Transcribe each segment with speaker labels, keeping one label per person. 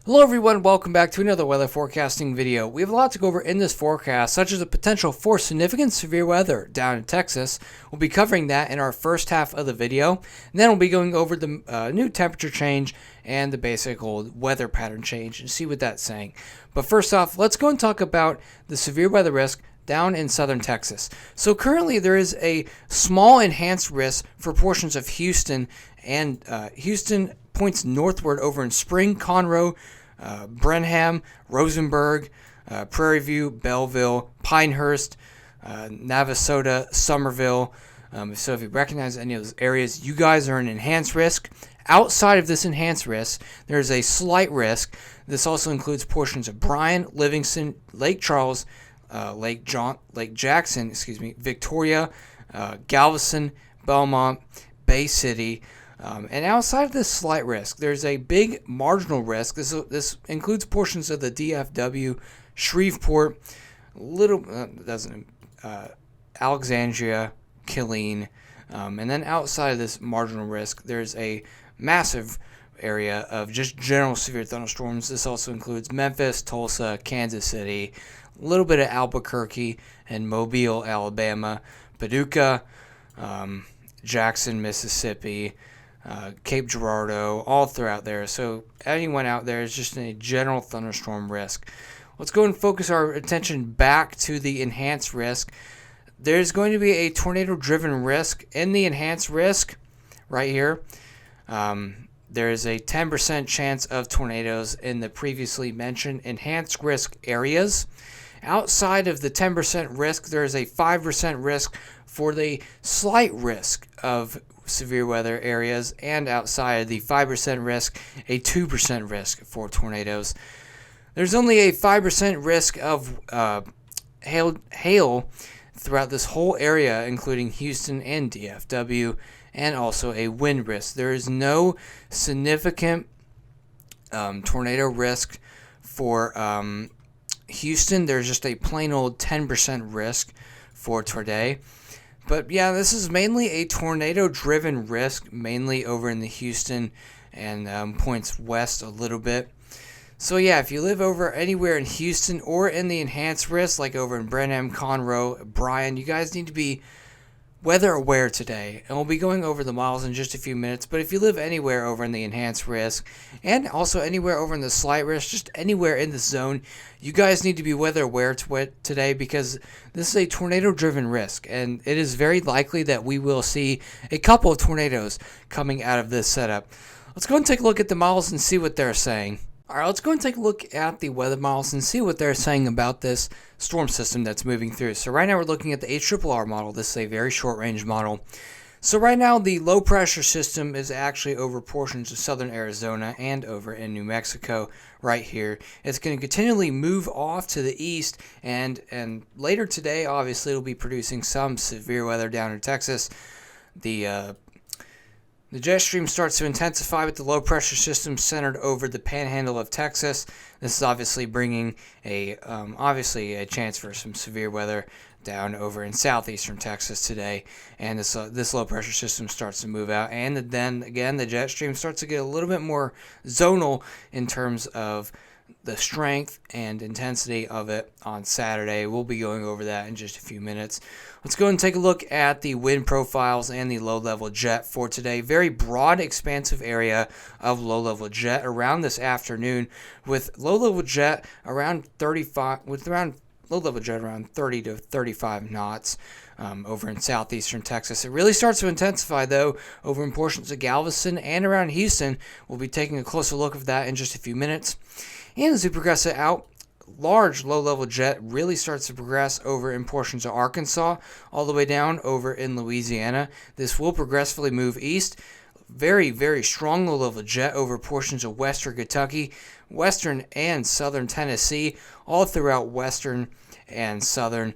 Speaker 1: Hello everyone, welcome back to another weather forecasting video. We have a lot to go over in this forecast, such as the potential for significant severe weather down in Texas. We'll be covering that in our first half of the video, and then we'll be going over the new temperature change and the basic old weather pattern change and see what that's saying. But first off, let's go and talk about the severe weather risk down in southern Texas. So currently there is a small enhanced risk for portions of Houston, and Houston points northward over in Spring, Conroe, Brenham, Rosenberg, Prairie View, Belleville, Pinehurst, Navasota, Somerville. So if you recognize any of those areas, you guys are in enhanced risk. Outside of this enhanced risk, there's a slight risk. This also includes portions of Bryan, Livingston, Lake Charles, Lake Jackson, Victoria, Galveston, Belmont, Bay City. And outside of this slight risk, there's a big marginal risk. This includes portions of the DFW, Shreveport, Alexandria, Killeen, and then outside of this marginal risk, there's a massive area of just general severe thunderstorms. This also includes Memphis, Tulsa, Kansas City, a little bit of Albuquerque and Mobile, Alabama, Paducah, Jackson, Mississippi, Cape Girardeau, all throughout there. So anyone out there is just in a general thunderstorm risk. Let's go and focus our attention back to the enhanced risk. There's going to be a tornado-driven risk in the enhanced risk right here. There is a 10% chance of tornadoes in the previously mentioned enhanced risk areas. Outside of the 10% risk, there is a 5% risk for the slight risk of severe weather areas, and outside of the 5% risk, a 2% risk for tornadoes. There's only a 5% risk of hail throughout this whole area, including Houston and DFW, and also a wind risk. There is no significant tornado risk for Houston. There's just a plain old 10% risk for today. But yeah, this is mainly a tornado-driven risk, mainly over in the Houston and points west a little bit. So yeah, if you live over anywhere in Houston or in the enhanced risk, like over in Brenham, Conroe, Bryan, you guys need to be weather aware today. And we'll be going over the models in just a few minutes. But if you live anywhere over in the enhanced risk and also anywhere over in the slight risk, just anywhere in this zone, you guys need to be weather aware today, because this is a tornado-driven risk, and it is very likely that we will see a couple of tornadoes coming out of this setup. Let's go and take a look at the models and see what they're saying. All right, let's go and take a look at the weather models and see what they're saying about this storm system that's moving through. So right now we're looking at the HRRR model. This is a very short-range model. So right now the low-pressure system is actually over portions of southern Arizona and over in New Mexico right here. It's going to continually move off to the east, and later today, obviously, it'll be producing some severe weather down in Texas. The jet stream starts to intensify with the low-pressure system centered over the panhandle of Texas. This is obviously bringing a chance for some severe weather down over in southeastern Texas today. And this low-pressure system starts to move out. And then, again, the jet stream starts to get a little bit more zonal in terms of the strength and intensity of it on Saturday. We'll be going over that in just a few minutes. Let's go and take a look at the wind profiles and the low-level jet for today. Very broad, expansive area of low-level jet around this afternoon, with low-level jet around 35, low-level jet around 30 to 35 knots over in southeastern Texas. It really starts to intensify, though, over in portions of Galveston and around Houston. We'll be taking a closer look at that in just a few minutes. And as we progress it out, large low-level jet really starts to progress over in portions of Arkansas, all the way down over in Louisiana. This will progressively move east. Very, very strong low-level jet over portions of western Kentucky, western and southern Tennessee, all throughout western and southern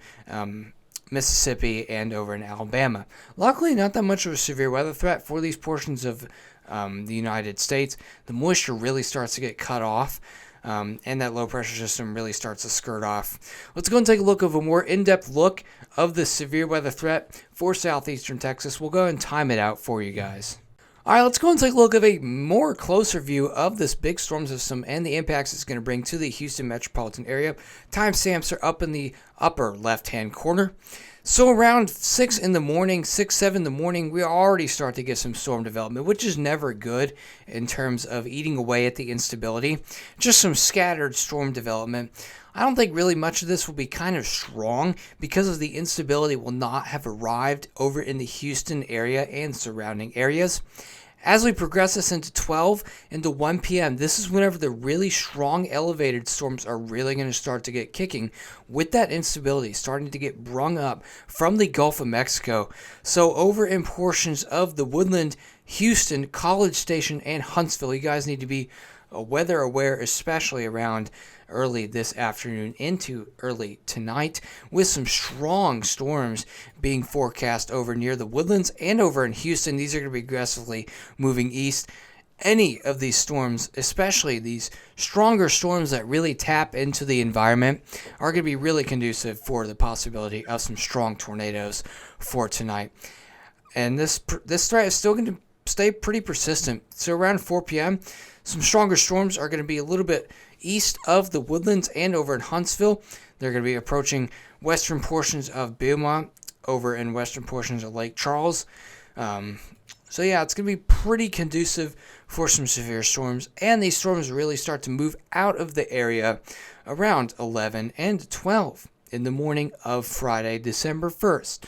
Speaker 1: Mississippi and over in Alabama. Luckily, not that much of a severe weather threat for these portions of the United States. The moisture really starts to get cut off. And that low-pressure system really starts to skirt off. Let's go and take a look of a more in-depth look of the severe weather threat for southeastern Texas. We'll go and time it out for you guys. All right, let's go and take a look at a more closer view of this big storm system and the impacts it's going to bring to the Houston metropolitan area. Timestamps are up in the upper left-hand corner. So around 6 in the morning, 6, 7 in the morning, we already start to get some storm development, which is never good in terms of eating away at the instability. Just some scattered storm development. I don't think really much of this will be kind of strong because of the instability will not have arrived over in the Houston area and surrounding areas. As we progress this into 12 into 1 p.m., this is whenever the really strong elevated storms are really going to start to get kicking with that instability starting to get brung up from the Gulf of Mexico. So over in portions of the Woodland, Houston, College Station, and Huntsville, you guys need to be weather aware, especially around early this afternoon into early tonight, with some strong storms being forecast over near the Woodlands and over in Houston. These are going to be aggressively moving east. Any of these storms, especially these stronger storms that really tap into the environment, are going to be really conducive for the possibility of some strong tornadoes for tonight. And this threat is still going to stay pretty persistent. So around 4 p.m., some stronger storms are going to be a little bit east of the Woodlands and over in Huntsville. They're going to be approaching western portions of Beaumont, over in western portions of Lake Charles. So yeah, it's going to be pretty conducive for some severe storms. And these storms really start to move out of the area around 11 and 12 in the morning of Friday, December 1st.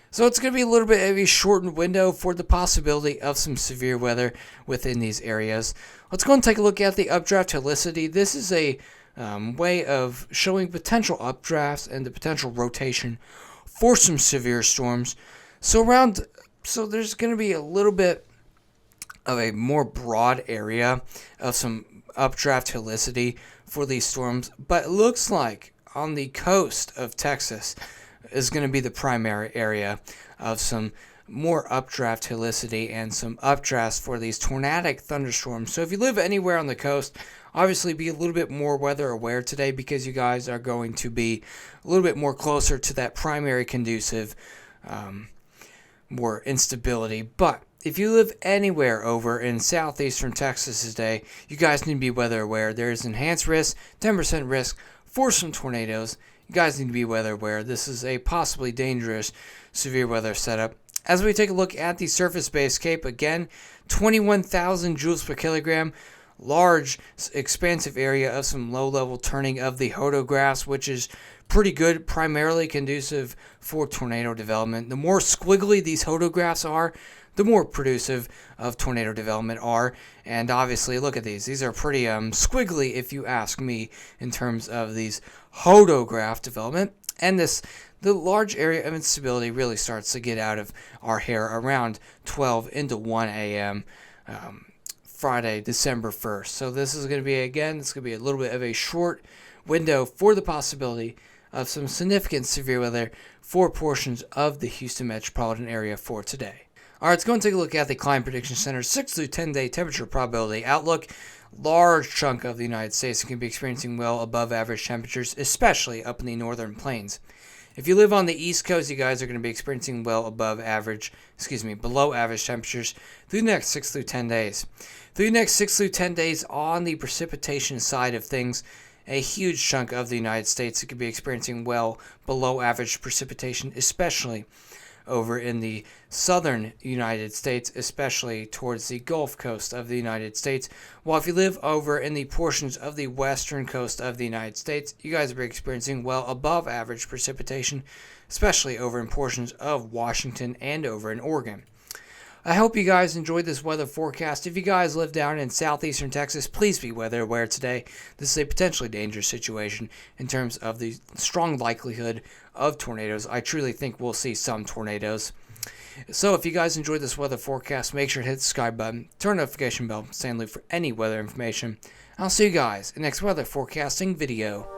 Speaker 1: So it's going to be a little bit of a shortened window for the possibility of some severe weather within these areas. Let's go and take a look at the updraft helicity. This is a way of showing potential updrafts and the potential rotation for some severe storms. So there's going to be a little bit of a more broad area of some updraft helicity for these storms, but it looks like on the coast of Texas is going to be the primary area of some more updraft helicity and some updrafts for these tornadic thunderstorms. So if you live anywhere on the coast, obviously be a little bit more weather aware today because you guys are going to be a little bit more closer to that primary conducive more instability. But if you live anywhere over in southeastern Texas today, you guys need to be weather aware. There is enhanced risk, 10% risk for some tornadoes. You guys need to be weather aware. This is a possibly dangerous severe weather setup. As we take a look at the surface-based CAPE, again, 21,000 joules per kilogram. Large, expansive area of some low-level turning of the hodographs, which is pretty good, primarily conducive for tornado development. The more squiggly these hodographs are, the more producive of tornado development are. And obviously, look at these. These are pretty squiggly, if you ask me, in terms of these hodograph development. And the large area of instability really starts to get out of our hair around 12 into 1 a.m. Friday, December 1st. So this is going to be, again, it's going to be a little bit of a short window for the possibility of some significant severe weather for portions of the Houston metropolitan area for today. All right, let's go and take a look at the Climate Prediction Center's 6 through 10-day temperature probability outlook. Large chunk of the United States can be experiencing well above average temperatures, especially up in the northern plains. If you live on the East Coast, you guys are going to be experiencing below average temperatures through the next 6 through 10 days. Through the next 6 through 10 days on the precipitation side of things, a huge chunk of the United States could be experiencing well below average precipitation, especially over in the southern United States, especially towards the Gulf Coast of the United States. While if you live over in the portions of the western coast of the United States, you guys will be experiencing well above average precipitation, especially over in portions of Washington and over in Oregon. I hope you guys enjoyed this weather forecast. If you guys live down in southeastern Texas, please be weather aware today. This is a potentially dangerous situation in terms of the strong likelihood of tornadoes. I truly think we'll see some tornadoes. So if you guys enjoyed this weather forecast, make sure to hit the subscribe button, turn the notification bell, stay on the loop for any weather information. I'll see you guys in the next weather forecasting video.